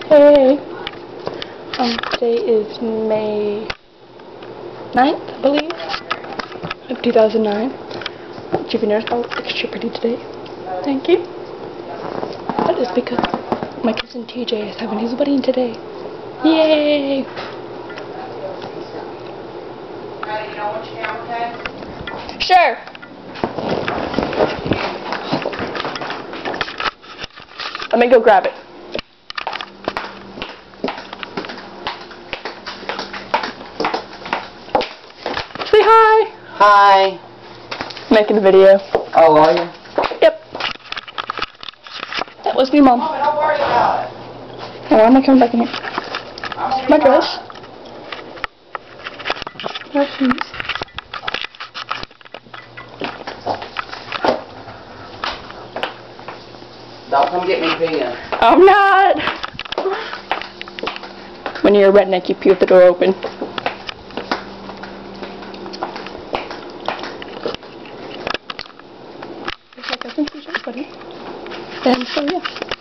Hey! Today is May 9th, I believe, of 2009. Jupiter's extra pretty today. Thank you. That is because my cousin TJ is having his wedding today. Yay! Sure! Let me go grab it. Say hi! Hi. Making a video. Oh, are you? Yep. That was me, Mom. Oh, don't worry about it. Hey, why am I coming back in here? My dress. My shoes. Don't come get me peeing. I'm not! When you're a redneck, you pee with the door open. Here's my cousin's t-shirt, buddy. And so, yeah.